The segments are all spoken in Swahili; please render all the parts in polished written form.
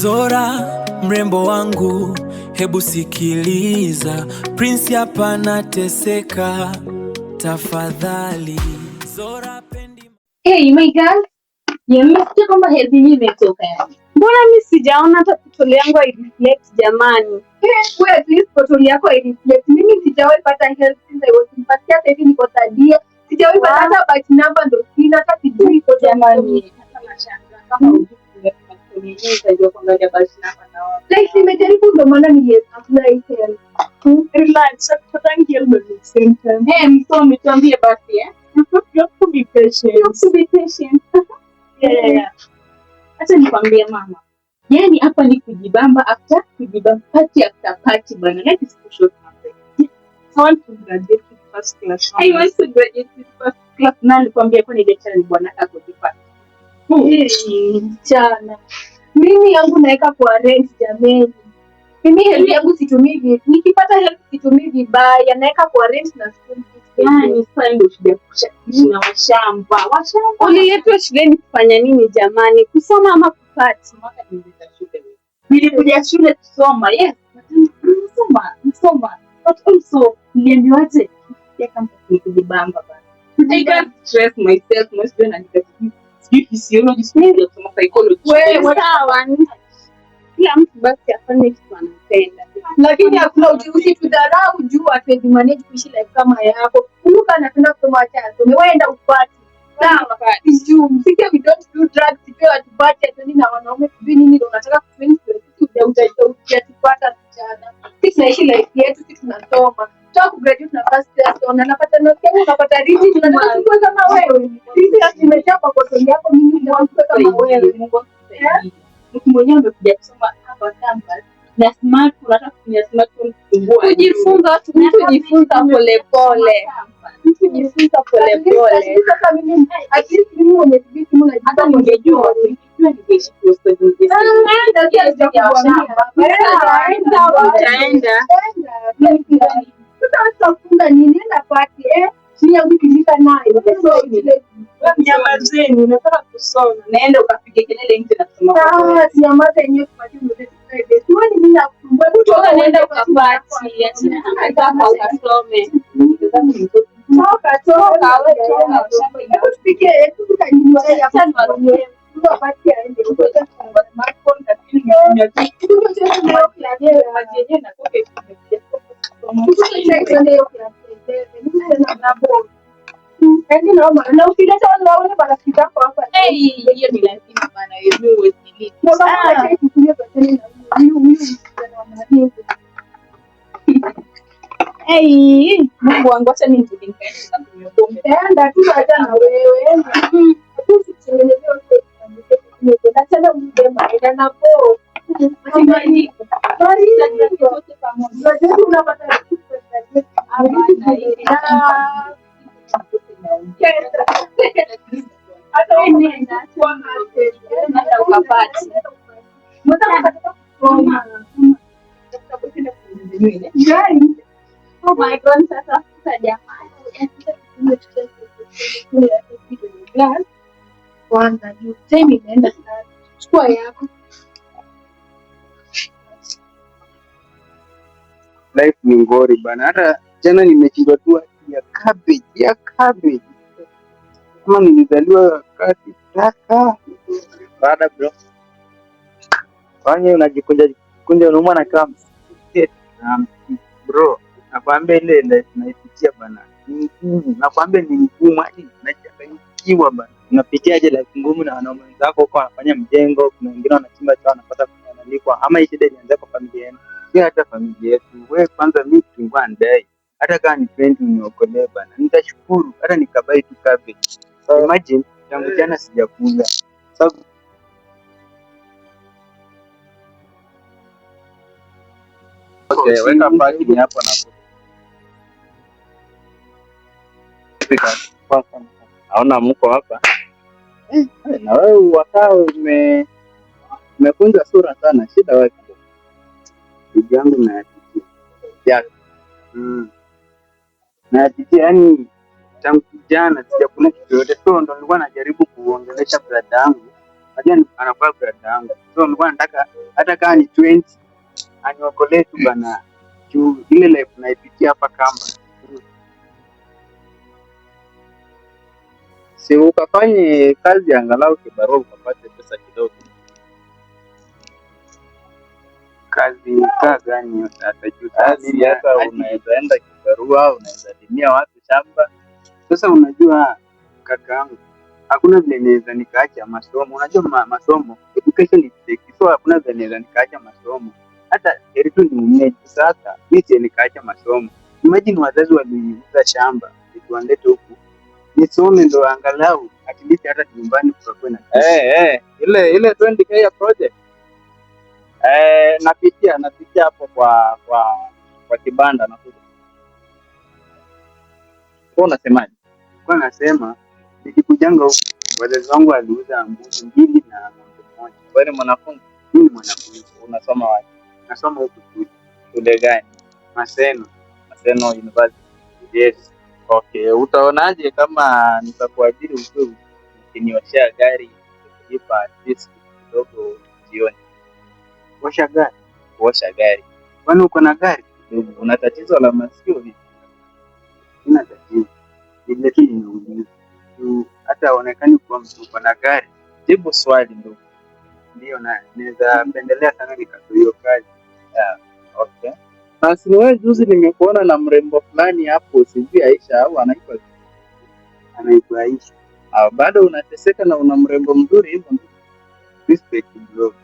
Zora, mrembo wangu, hebu sikiliza, Prince hapa nateseka, tafadhali. Zora pendi. Hey my girl, nimesikia kwamba hedhi imetoka yani. Mbona mimi sijaona hata portfolio yangu i reflect jamani? Wewe at least portfolio yako i reflect. Mimi sijawahi pata health since I was in first year, hivi niko tadia. Sijawahi pata hata batch number ndo sina, hata sijui iko jamani. Hata nashangaa kama ujui kunyonyesha ndio kuangalia batch number na wao. Like nimejaribu ndo maana ni apply health. Relax, thank you for the same time. Msomi tuambie basi You have to be patient. Yeah. Acha nikwambie mama. Yaani hapa ni kujibamba after kujibamba, party after party bana. Let us push out something. I want to graduate with first class. I want to graduate with first class. Na nikwambia kwa ni lecture ni bwana kako kipata. Chana. Mimi yangu naeka kwa rent jameni. Mimi health yangu situmii, nikipata health situmii vibaya, naeka kwa rent na school fees. Yaani sasa ndio shida kushakisha na washamba. Uliletwa shuleni kufanya nini jamani? Kusoma ama kupati? Mwaka nileta shule. Nilikuja shule kusoma. Yes. Kusoma. But also niliambiwaje? Ya kama kujibamba bana. I can't stress myself. Most when I get physiology, sio kusoma psychology. Wewe sawa. Kila mtu basi afanye kitu anapenda. Lakini hakuna ujuzi tudharau juu atuwezi manage kuishi life kama yako. Kumbuka anapenda kusoma acha asome. Wewe enda upate. Sawa. Juu sisi we don't do drugs sio atupate tena na wanaume sijui nini ndio unataka kufanya utapata vijana. Sisi tunaishi life yetu, sisi tunasoma. Tutaka kugraduate na first class na unapata note yako, unapata digit, tunataka kuwa kama wewe. Sisi tumejaa kwa kosi yako, mimi ndio kama wewe. Mungu akusaidie. Mtu mwenyewe umekuja kusoma hapa campus na smart, unataka kutumia smartphone kufungua. Kujifunza watu, mtu jifunza polepole. Mtu jifunza polepole. Sasa mimi at least mimi mwenye bidii mimi hata ningejua ningeishi kwa sababu utaenda tutafunga nini na party ni yangu kilika nayo so ile nyamazeni unataka kusoma naenda ukapige kelele nje na kusoma nyamaza yenyewe kwa mzee siwe ni mimi nakumbua kutoka naenda ukapati nataka ukasome toka wewe tupike tupika nini ya kwanza wakati aende huko kwa smartphone lakini ndio kitu chochote leo kiaje ajeje na toke na ukileta wale marafiki wako hapa hiyo ni lazima bana wewe usilite Mungu wangu acha mimi nikaenda kunywa pombe enda tu acha na wewe na tena mjema na po Oh my God, sasa jamani. Kwanza juu time inaenda sana. Chukua yako. Life ni ngori bana. Hata jana nimechindwa tu ya cabbage. Kama nilizaliwa kati taka. Baada bro. Kwani unajikunja unauma na kama bro. Nakwambia ile naipitia bana. Nakwambia ni ngumu hadi nachanganyikiwa bana. Unapitiaje life ngumu na wanaume wenzako huko wanafanya mjengo, kuna wengine wanachimba chao wanapata kunalipwa, ama hii shida inaanza kwa familia yenu. Si hata familia yetu. Wewe kwanza mimi tulikuwa ndai. Hata kama ni friend uniokolee bana. Nitashukuru hata nikabai tu cabbage. Imagine tangu jana sijakula. Sababu okay, weka paki hapo na naona mko hapa na wewe wakao umekunja sura sana. Shida wapi ndugu yangu? Nayapitia yani tangu jana sijakula kitu yote, so ndo nilikuwa najaribu kuongelesha brada yangu Unajua anakuwa brada yangu. So nilikuwa nataka hata kama ni 20 aniokolee tu bana. Juu ile life naipitia hapa kamba. Si ukafanye kazi angalau kibarua ukapate pesa kidogo. Kazi gani kazi hata unaweza enda kibarua, unaweza limia watu shamba. Sasa unajua kaka yangu, hakuna vile naweza nikaacha masomo. Unajua masomo, education is the key. So hakuna vile naweza nikaacha masomo. Hata heri tu niumie sasa, mimi si nikaacha masomo. Imagine wazazi waliuza shamba, tuandete huku. Nisome ndo angalau at least hata nyumbani kutakuwa na ile 20k ya project. Napitia hapo kwa kibanda nakuja. Kwa unasemaje? Kwa nasema nikikujanga huko wazazi wangu waliuza mbuzi 2 na ng'ombe 1. Wewe ni mwanafunzi? Mimi ni mwanafunzi. Unasoma wapi? Nasoma huko shule gani? Maseno University. Yes. Okay, utaonaje kama nitakuajiri ukiwa ukinioshea gari kulipa at least kidogo jioni? Kuosha gari. Kwani uko na gari? Una tatizo la masikio vipi? Sina tatizo. Ile tu ninauliza. Hata haonekani kwa mtu uko na gari. Jibu swali ndugu. Ndio naweza pendelea sana nikatoa hiyo kazi. Yeah, okay. Basi wewe juzi nimekuona na mrembo fulani hapo, sijui Aisha au anaitwa Aisha. Bado unateseka na una mrembo mzuri hivyo? Respect bro.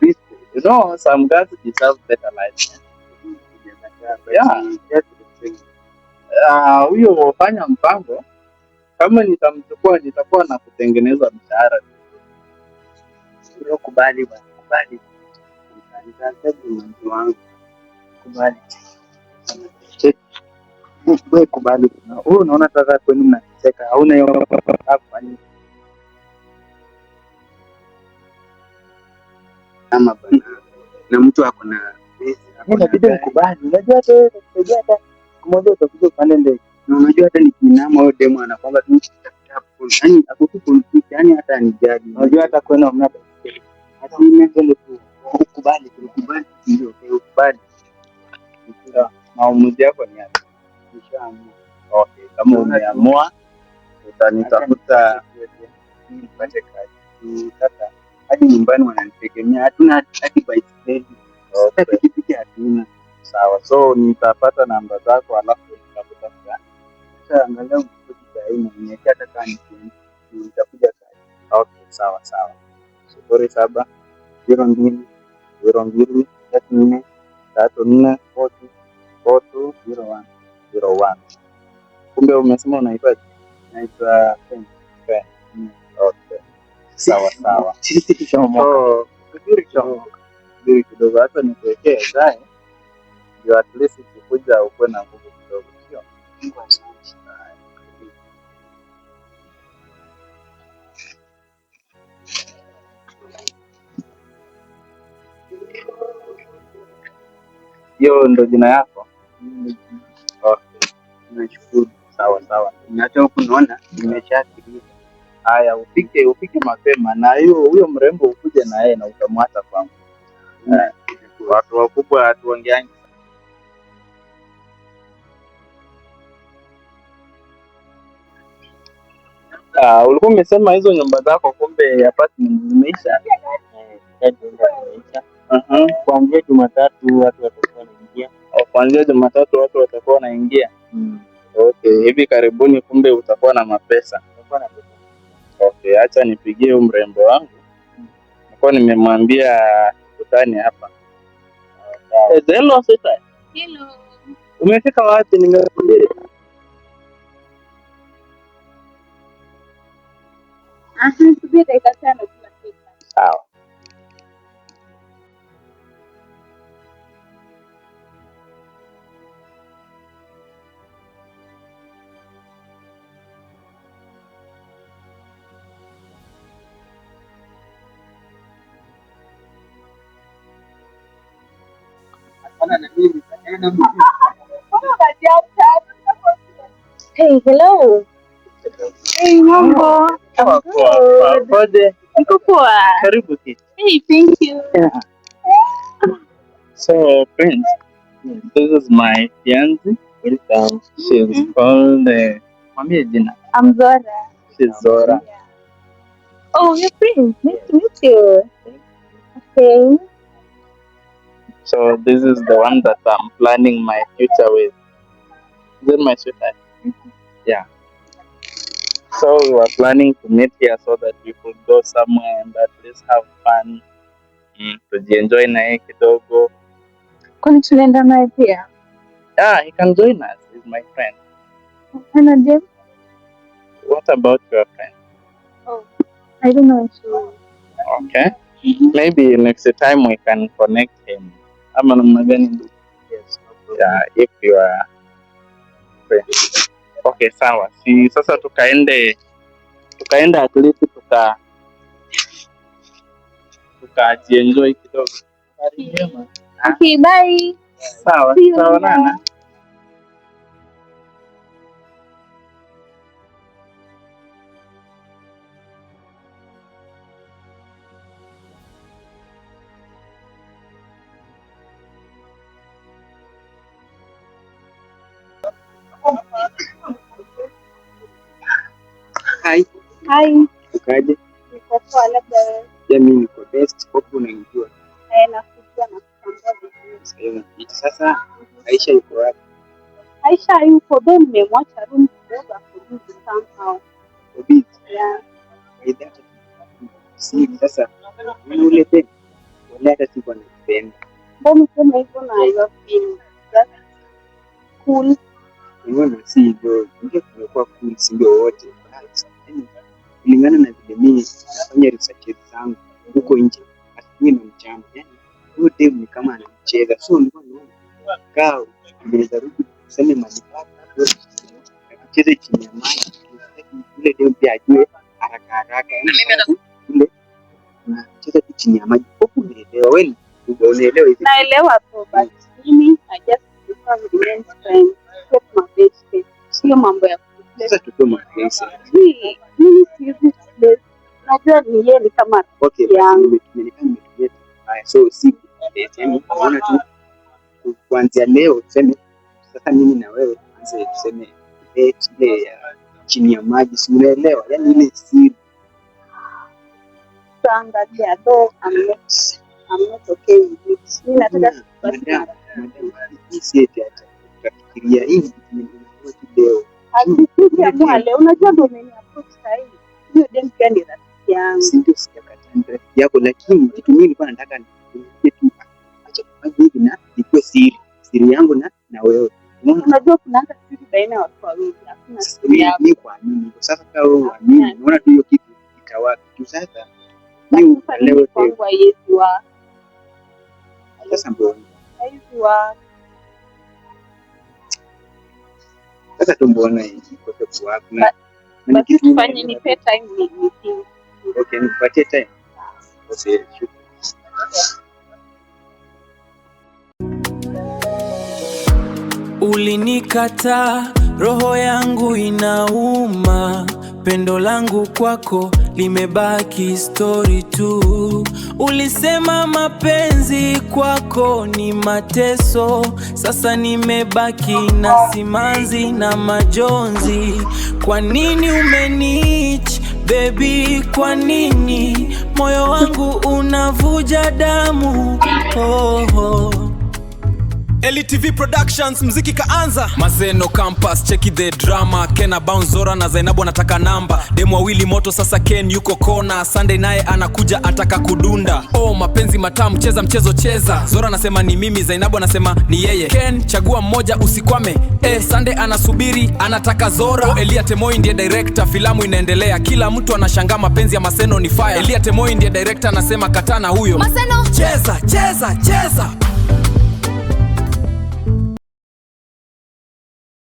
Respect. You know some guys deserve better life. Yeah. Huyo fanya mpango. Kama nitamchukua nitakuwa na kutengeneza mshahara. Sio kubali bwana, kubali. Nitahesabu mtu wangu. Kubali. Wewe kubali. Wewe unaona sasa kwani mnacheka? Hauna hiyo kufanya. Kama bana. Na mtu ako na pesa. Inabidi ukubali. Unajua hata wewe utakusaidia hata mmoja utakuja upande ndege. Na unajua hata nikiinama huyo demo anakwamba tu yaani akutupolitiki yaani hata anijali. Unajua hata kwenda mna hata mimi ndio ukubali ndio ukubali. Maamuzi yako ni yapi? Nishaamua. Okay, kama umeamua utanitafuta nipate kazi. Sasa hadi nyumbani wananitegemea. Hatuna hadi baiskeli. Sasa pikipiki hatuna. Sawa. So nitapata namba zako alafu nitakutafuta. Sasa angalau ukipata sahihi na hata kama nitakuja kazi. Okay, sawa. 07 02 02 34 34 4201. Kumbe umesema unaitwa? Naitwa Fen. Okay. Sawa. So, subiri kidogo hata nikuwekee zai. Ndio at least ukikuja ukuwe na nguvu kidogo, sio? Hiyo ndo jina yako? Okay. Nashukuru. Sawa. Hata huku naona nimeshaathirika. Haya, upike mapema na huyo mrembo ukuje na yeye na utamwacha kwangu. Watu wakubwa hatuongeangi. Ulikuwa umesema hizo nyumba zako kumbe apartment zimeisha? Kuanzia Jumatatu watu watakuwa wanaingia. Kuanzia Jumatatu watu watakuwa wanaingia. Okay, hivi karibuni kumbe utakuwa na mapesa. Okay, acha nipigie huyo mrembo wangu. Nilikuwa nimemwambia tukutane hapa. Hello sister. Hello. Umefika wapi? Nimekuambia. Subiri dakika 5 tunafika. Sawa. Hey, hello. Hey, mambo. Poje. Niko poa. Karibu kiti. Hey, thank you. Yeah. So, friends, this is my fiancée. Welcome. She's called, mwambie jina. I'm Zora. She's Zora. Yeah. Oh, you're Prince. Nice to meet you. Okay. So, this is the one that I'm planning my future with. Is it my sweetheart? Yeah. So, we were planning to meet here so that we could go somewhere and at least have fun. Tujienjoy na yeye kidogo. Kwani tunaenda naye pia? Yeah, he can join us. He's my friend. Ana dem? What about your friend? Oh, I don't know actually. Okay. Maybe next time we can connect him. Ama namna gani ndugu? Yes. Yeah, if you are free. Okay, sawa. Si sasa tukaende at least tukajienjoy kidogo. Okay, bye. Sawa, See you sawa later. nana. Hi. Hi. Ukaje? Niko poa, labda wewe. Ya mimi niko best, hope unaenjoy. Nakujua na kutambua vizuri. Sasa Aisha yuko wapi? Aisha yuko then nimemwacha room kidogo akujuzi somehow. Obit. Yeah. Si sasa ule tena. Wala hata siko napenda. Mbona kama hivyo na you have been just cool. Unaona si hivyo. Ndio tumekuwa cool si ndio wote. Kulingana na vile mimi nafanya research zangu huko nje. Asubuhi na mchana. Yaani huyo dem ni kama anacheza. So nilikuwa naona kao inaweza rudi kusema manipata. Cheze chini ya maji. Ule dem pia ajue haraka. Ule na cheza chini ya maji. Huko unaelewa wewe unaelewa hivi. Naelewa tu but mimi I just prefer remain friends. Take my best step. Sio mambo ya Sasa tuko mapenzi. mimi siwezi place. Najua ni yeye ni kama Okay, yangu. nimetumia haya. So si yaani unaona tu kuanzia leo tuseme sasa mimi na wewe tuanze tuseme ile ya chini ya maji si unaelewa? Yaani ile siri. Angalia though I'm not okay with it. Mimi nataka Madam, hii si eti acha tufikiria hii inakuwa leo. Akiamua leo unajua ndio approach sahihi. Hiyo dem pia ni rafiki yangu. Si ndio sijakataa rafiki yako lakini kitu mimi nilikuwa nataka nikwambie tu acha kufanya hivi na ikuwe siri yangu na wewe. Unajua kuna hata siri baina ya watu wawili. Hakuna siri yako. Mimi kuamini. Sasa kama wewe uamini, unaona tu hiyo kitu itawaka. Tu sasa mimi leo kwa Yesu wa sasa mbona Yesu wa sasa tumbona iko kwa wapi na basi tufanye nipe time ni okay nipatie time. Okay, shukrani. Ulinikataa, roho yangu inauma, pendo langu kwako limebaki story tu. Ulisema mapenzi kwako ni mateso, sasa nimebaki na simanzi na majonzi. Kwa nini umenich baby, kwa nini moyo wangu unavuja damu? LTV Productions, mziki kaanza. Mazeno Campus, cheki the drama. Kena bounce Zora na Zainabu anataka namba. Demo wawili moto sasa Ken yuko kona. Sunday naye anakuja ataka kudunda. Oh mapenzi matamu, cheza mchezo cheza. Zora anasema ni mimi, Zainabu anasema ni yeye. Ken chagua mmoja usikwame. Sunday anasubiri anataka Zora. Elia Temoi ndiye director, filamu inaendelea. Kila mtu anashangaa mapenzi ya Maseno ni fire. Elia Temoi ndiye director anasema katana huyo. Maseno Cheza.